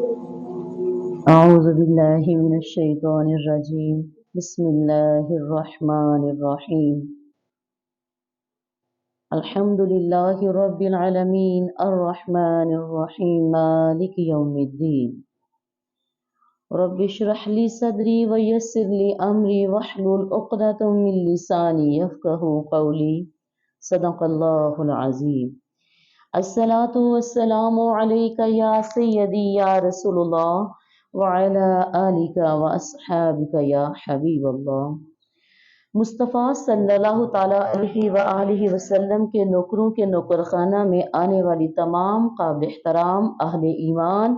أعوذ بالله من الشيطان الرجيم بسم الله الرحمن الرحيم الحمد لله رب العالمين الرحمن الرحيم مالك يوم الدين رب اشرح لي صدري ويسر لي أمري واحلل عقدة من لساني يفقهوا قولي صدق الله العظيم الصلاة والسلام عليك يا سيدي يا رسول الله وعلى آلك وأصحابك یا حبیب اللہ۔ مصطفیٰ صلی اللہ تعالیٰ علیہ وآلہ وسلم کے نوکروں کے نوکر خانہ میں آنے والی تمام قابل احترام اہل ایمان،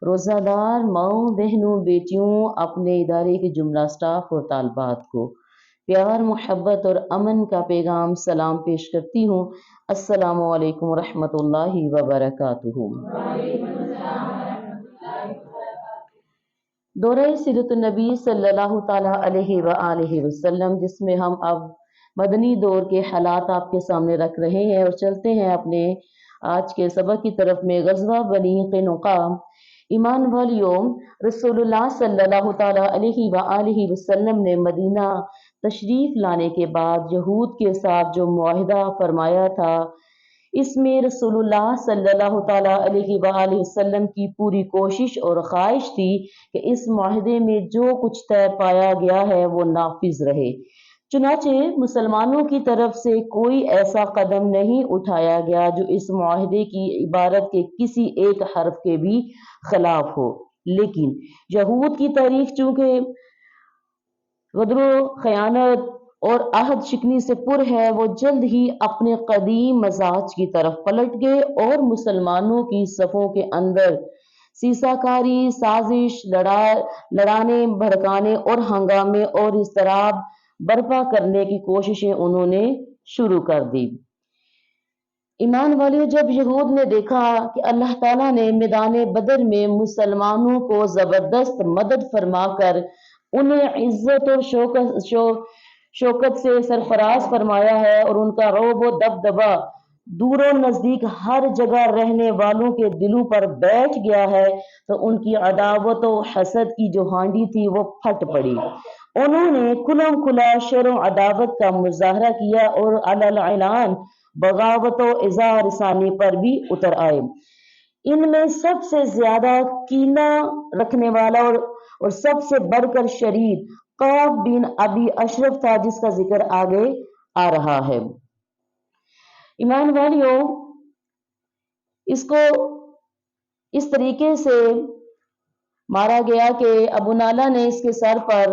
روزہ دار ماؤں بہنوں بیٹیوں، اپنے ادارے کے جملہ سٹاف اور طالبات کو پیار محبت اور امن کا پیغام سلام پیش کرتی ہوں۔ السلام علیکم ورحمۃ اللہ وبرکاتہ۔ دورہ سیرت النبی صلی اللہ تعالیٰ علیہ وآلہ وسلم، جس میں ہم اب مدنی دور کے حالات آپ کے سامنے رکھ رہے ہیں اور چلتے ہیں اپنے آج کے سبق کی طرف میں۔ غزوہ بنی قینقاع۔ ایمان والیوں، رسول اللہ صلی اللہ تعالیٰ علیہ وآلہ وسلم نے مدینہ تشریف لانے کے بعد یہود کے ساتھ جو معاہدہ فرمایا تھا، اس میں رسول اللہ صلی اللہ تعالیٰ علیہ وآلہ وسلم کی پوری کوشش اور خواہش تھی کہ اس معاہدے میں جو کچھ طے پایا گیا ہے وہ نافذ رہے۔ چنانچہ مسلمانوں کی طرف سے کوئی ایسا قدم نہیں اٹھایا گیا جو اس معاہدے کی عبارت کے کسی ایک حرف کے بھی خلاف ہو، لیکن یہود کی تاریخ چونکہ غدر و خیانت اور عہد شکنی سے پر ہے، وہ جلد ہی اپنے قدیم مزاج کی طرف پلٹ گئے اور مسلمانوں کی صفوں کے اندر سیسہ کاری، سازش، لڑانے بھڑکانے اور ہنگامے اور اضطراب برپا کرنے کی کوششیں انہوں نے شروع کر دی۔ ایمان والیوں، جب یہود نے دیکھا کہ اللہ تعالیٰ نے میدان بدر میں مسلمانوں کو زبردست مدد فرما کر انہیں عزت اور شوکت سے سرفراز فرمایا ہے اور ان کا رعب و دبدبہ دور و نزدیک ہر جگہ رہنے والوں کے دلوں پر بیٹھ گیا ہے، تو ان کی عداوت و حسد کی جو ہانڈی تھی وہ پھٹ پڑی۔ انہوں نے کھلم کھلا شر و عداوت کا مظاہرہ کیا اور علی الاعلان بغاوت و ایذا رسانی پر بھی اتر آئے۔ ان میں سب سے زیادہ کینہ رکھنے والا اور سب سے بڑھ کر شریر قعب بن ابی اشرف تھا، جس کا ذکر آگے آ رہا ہے۔ ایمان والیوں، اس کو اس طریقے سے مارا گیا کہ ابو نالا نے اس کے سر پر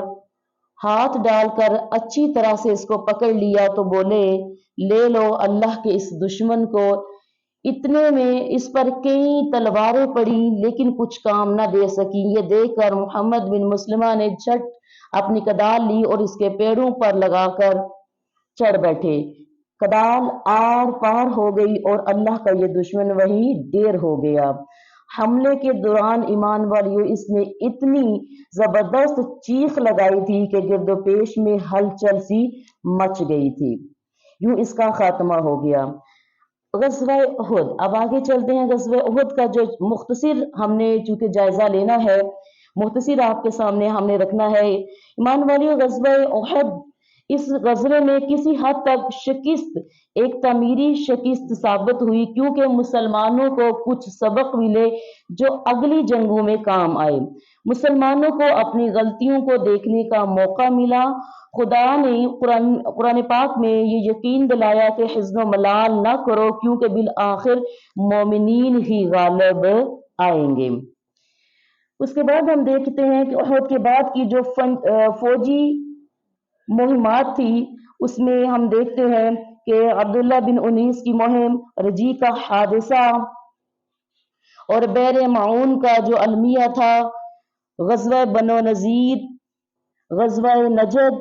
ہاتھ ڈال کر اچھی طرح سے اس کو پکڑ لیا تو بولے، لے لو اللہ کے اس دشمن کو۔ اتنے میں اس پر کئی تلواریں پڑی لیکن کچھ کام نہ دے سکی۔ یہ دیکھ کر محمد بن مسلمہ نے جھٹ اپنی کدال لی اور اس کے پیروں پر لگا کر چڑھ بیٹھے۔ کدال آر پار ہو گئی اور اللہ کا یہ دشمن وہی ڈیر ہو گیا۔ حملے کے دوران ایمان والیوں، اس نے اتنی زبردست چیخ لگائی تھی کہ گرد و پیش میں ہلچل سی مچ گئی تھی۔ یوں اس کا خاتمہ ہو گیا۔ غزوہ احد، اب آگے چلتے ہیں۔ غزوہ احد کا جو مختصر ہم نے چونکہ جائزہ لینا ہے، مختصر آپ کے سامنے ہم نے رکھنا ہے۔ ایمان والیوں، غزوہ احد، اس غزوے میں کسی حد تک شکست ایک تعمیری شکست ثابت ہوئی، کیونکہ مسلمانوں کو کچھ سبق ملے جو اگلی جنگوں میں کام آئے۔ مسلمانوں کو اپنی غلطیوں کو دیکھنے کا موقع ملا۔ خدا نے قرآن پاک میں یہ یقین دلایا کہ حزن و ملال نہ کرو، کیونکہ بالآخر مومنین ہی غالب آئیں گے۔ اس کے بعد ہم دیکھتے ہیں کہ احد کے بعد کی جو فوجی مہمات تھی، اس میں ہم دیکھتے ہیں کہ عبداللہ بن انیس کی مہم، رجی کا حادثہ اور بیر معون کا جو المیہ تھا، غزوہ بنو نذیر، غزوہ نجد،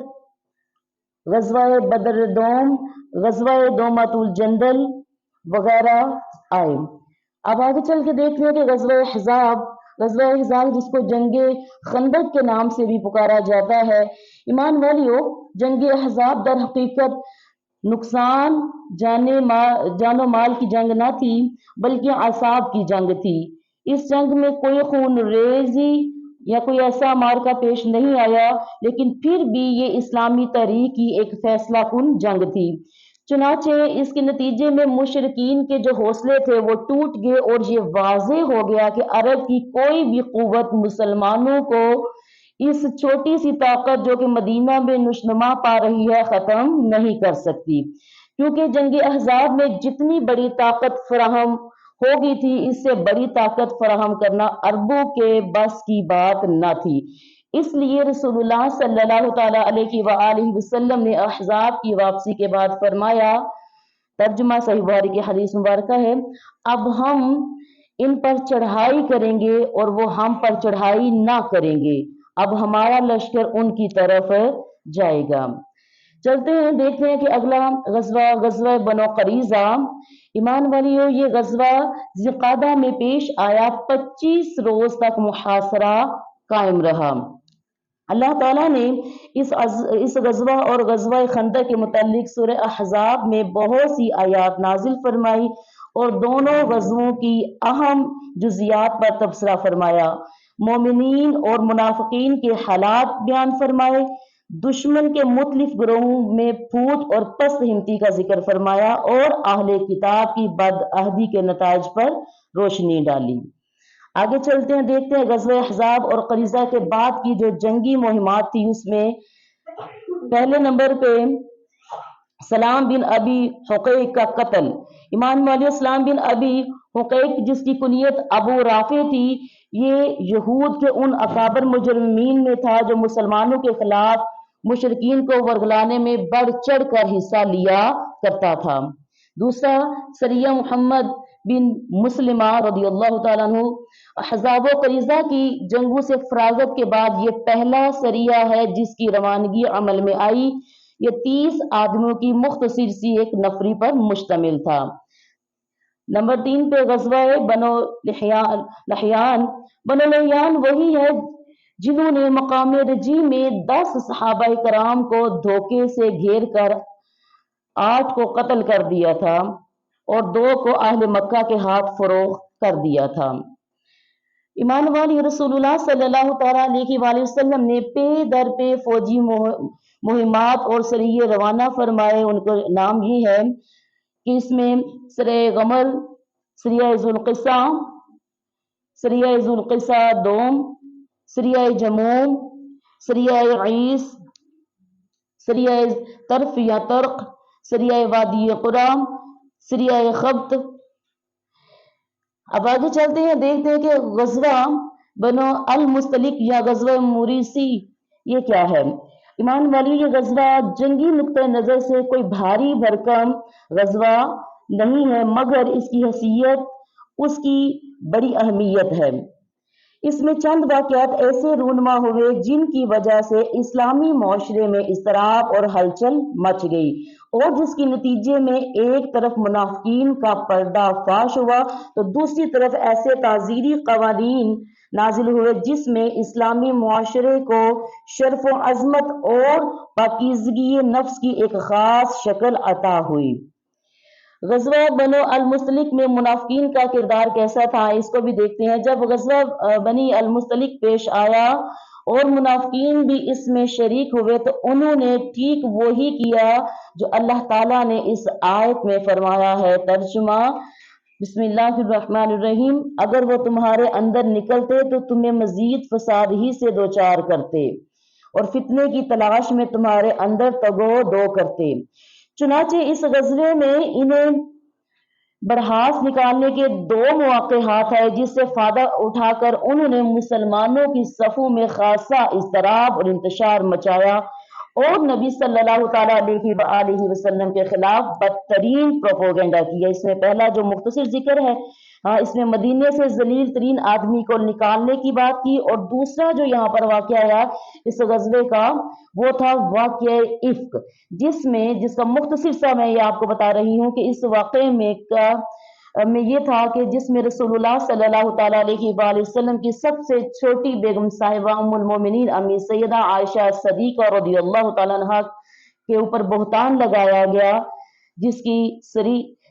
غزوہ بدر دوم، غزوہ دومۃ الجندل وغیرہ آئے۔ اب آگے چل کے دیکھتے ہیں کہ غزوہ احزاب جس کو جنگ خندق کے نام سے بھی پکارا جاتا ہے۔ ایمان والیوں، جنگ احزاب در حقیقت نقصان جان و مال کی جنگ نہ تھی، بلکہ اعصاب کی جنگ تھی۔ इस जंग में कोई खून रेजी या कोई ऐसा मार्का पेश नहीं आया, लेकिन फिर भी ये इस्लामी तहरीक की एक फैसला कुन जंग थी। चुनाचे इसके नतीजे में मुशरिकीन के जो हौसले थे वो टूट गए और ये वाज़े हो गया कि अरब की कोई भी कुव्वत मुसलमानों को इस छोटी सी ताकत जो कि मदीना में नुशनुमा पा रही है ख़त्म नहीं कर सकती, क्योंकि जंग अहज़ाब में जितनी बड़ी ताकत फराहम हो गई थी, इससे बड़ी ताकत फराहम करना अरबों के बस की बात न थी। इसलिए रसूलुल्लाह सल्लल्लाहु ताला अलैहि वसल्लम ने अहज़ाब की वापसी के बाद फरमाया, तर्जुमा सही बुखारी की हदीस मुबारक है, अब हम इन पर चढ़ाई करेंगे और वो हम पर चढ़ाई ना करेंगे, अब हमारा लश्कर उनकी तरफ जाएगा। चलते हैं, देखते हैं कि अगला गज़वा गज़वा बनो क़रीज़ा। ईमान वालियों, ये गज़वा ज़िक़ादा में पेश आया, 25 रोज तक मुहासरा कायम रहा। अल्लाह ताला ने इस गज़वा और गज़वा खंदक के मुतालिक सूरह अहज़ाब में बहुत सी आयात नाजिल फरमाई और दोनों गज़वों की अहम जुज़ियात पर तबसरा फरमाया। मोमिनीन और मुनाफिकीन के हालात बयान फरमाए, दुश्मन के मुख्तलिफ ग्रोहों में फूट और पस्त हिम्मती का जिक्र फरमाया और अहले किताब की बदअहदी के नताइज पर रोशनी डाली। आगे चलते हैं, देखते हैं गज़वा अहज़ाब और क़रीज़ा के बाद की जो जंगी मुहिमात थी, उसमें पहले नंबर पे सलाम बिन अबी हुक़ैक़ का कत्ल। ईमान वालियों, सलाम बिन अबी हुक़ैक़ जिसकी कुनियत अबू राफ़े थी, ये यहूद के उन अकाबर मुजरिमीन में था जो मुसलमानों के खिलाफ मुशरिकीन को वर्गलाने में बढ़ चढ़ कर हिस्सा लिया करता था। दूसरा सरिया मोहम्मद बिन मुस्लिमा रज़ियल्लाहु ताला अन्हु। अहज़ाब व क़रीज़ा की जंगों से फरागत के बाद ये पहला सरिया है जिसकी रवानगी अमल में आई। ये 30 आदमियों की मुख्तसर सी एक नफरी पर मुश्तमिल था। नंबर 3 पे गज़वा बनो लहयान। बनो लहयान वही है जिन्होंने मकाम रजी में 10 सहाबा कराम को धोखे से घेर कर 8 को कत्ल कर दिया था और 2 को अहले मक्का के हाथ फरोख्त कर दिया था। ईमान वाली, रसूलुल्लाह सल्लल्लाहु ताला अलैहि वसल्लम ने पे दर पे फौजी मुहिमात और सरिये रवाना फरमाए। उनका नाम ये है कि इसमें सरे गमर, सरिया ज़ुल्क़िसा, सरिया ज़ुल्क़िसा दोम, सरिया जमूम, सरिया ईस, सरिया तरफ या तर्क, सरिया वादी क़ुरा, सरिया खब्त। अब आगे चलते हैं, देखते हैं कि गज़वा बनो अल मुस्तलिक या गज़वा मुरीसी ये क्या है। ईमान वाली, ये गज़वा जंगी नुक्ते नज़र से कोई भारी भरकम गज़वा नहीं है, मगर इसकी हैसियत उसकी बड़ी अहमियत है। इसमें चंद वाक़यात ऐसे रूनमा हुए जिनकी वजह से इस्लामी माशरे में इज़्तिराब और हलचल मच गई और जिसके नतीजे में एक तरफ मुनाफिकीन का पर्दाफाश हुआ तो दूसरी तरफ ऐसे ताज़ीरी क़वानीन नाजिल हुए जिसमें इस्लामी माशरे को शर्फ व अज़मत और पाकीज़गी नफ्स की एक ख़ास शक्ल अता हुई। गज़वा बनो अल मुस्तलिक में मुनाफिकीन का किरदार कैसा था, इसको भी देखते हैं। जब गज़वा बनी अल मुस्तलिक पेश आया और मुनाफिकीन भी इसमें शरीक हुए तो उन्होंने ठीक वही किया जो अल्लाह ताला ने इस आयत में फरमाया है। तर्जुमा बिस्मिल्लाहिर्रहमानिर्रहीम। अगर वो तुम्हारे अंदर निकलते तो तुम्हें मजीद फसाद ही से दो चार करते और फितने की तलाश में तुम्हारे अंदर तगो दो करते। चुनाचे इस गज़वे में इन्हें बरहास निकालने के 2 मौके हाथ आए जिससे फायदा उठाकर उन्होंने मुसलमानों की सफ़ों में खासा इज़्तिराब और इंतशार मचाया और नबी सल्लल्लाहु ताला अलैहि वसल्लम के खिलाफ बदतरीन प्रोपोगेंडा किया। इसमें पहला जो मुख्तसर जिक्र है, इसमें मदीने से जलील तरीन आदमी को निकालने की बात की और दूसरा जो यहाँ पर वाक़या आया इस गज़वे का वो था वाक़या इफ्क, जिसका मुख्तसर सा मैं ये आपको बता रही हूँ कि इस वाक़े में ये था कि जिसमें रसूलुल्लाह सल्लल्लाहु ताला अलैहि वसल्लम की सबसे छोटी बेगम साहिबा उम्मुल मोमिनीन अम्मी सैयदा आयशा सदीक़ा रज़ियल्लाहु ताला अन्हा के ऊपर बहतान लगाया गया, जिसकी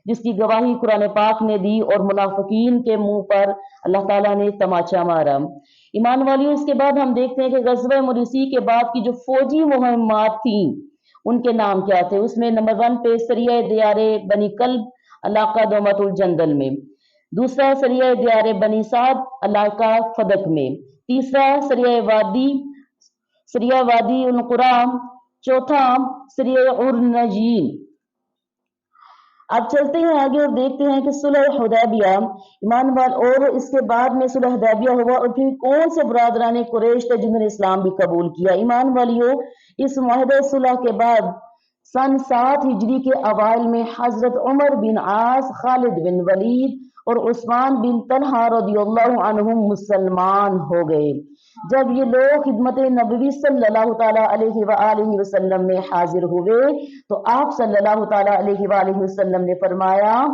जिसकी गवाही कुरान पाक ने दी और मुनाफिकीन के मुंह पर अल्लाह ताला ने तमाचा मारा। ईमान वालियों, इसके बाद हम देखते हैं कि ग़ज़वा मुरसी के बाद की जो फौजी मुहिम्मात थी उनके नाम क्या थे। उसमें नंबर 1 पे सरिया दियारे बनी कल्ब इलाका दोमतुल जंदल में, दूसरा सरिया दियारे बनी साद इलाका फदक में, तीसरा सरिया वादी उल कुराम, चौथा सरिया उर्नजीन। अब चलते हैं आगे और देखते हैं कि सुलह हुदैबिया ईमान वाल और इसके बाद में सुलह हुदैबिया हुआ और फिर कौन से बरादरान कुरैश थे जिन्होंने इस्लाम भी कबूल किया। ईमान वालियों, इस मुआहदे सुलह के बाद सन 7 हिजरी के अवाइल में हजरत उमर बिन आस, खालिद बिन वलीद और उस्मान बिन तलहा रदियल्लाहु अन्हुम मुसलमान हो गए। जब ये लोग खिदमत नबवी सल्लल्लाहु ताला अलैहि व आलिहि वसल्लम में हाजिर हुए तो आप सल्लल्लाहु ताला अलैहि व आलिहि वसल्लम ने फरमाया,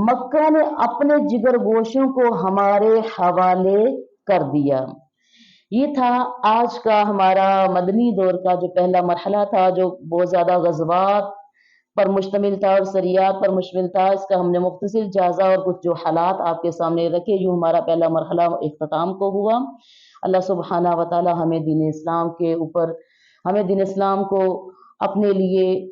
मक्का ने अपने जिगर गोशों को हमारे हवाले कर दिया। ये था आज का हमारा मदनी दौर का जो पहला मरहला था, जो बहुत ज़्यादा गज़वात पर मुश्तमिल था और सरियात पर मुश्तमिल था। इसका हमने मुख्तसर जायज़ा और कुछ जो हालात आपके सामने रखे, यूँ हमारा पहला मरहला इख्तिताम को हुआ। अल्लाह सुब्हाना व तआला हमें दीन इस्लाम को अपने लिए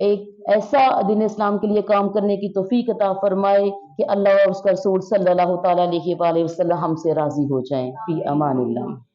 एक ऐसा दीन इस्लाम के लिए काम करने की तौफीक अता फरमाए कि अल्लाह और उसका रसूल सल्लल्लाहु तआला अलैहि वसल्लम हमसे राज़ी हो जाएं। फी अमानिल्लाह।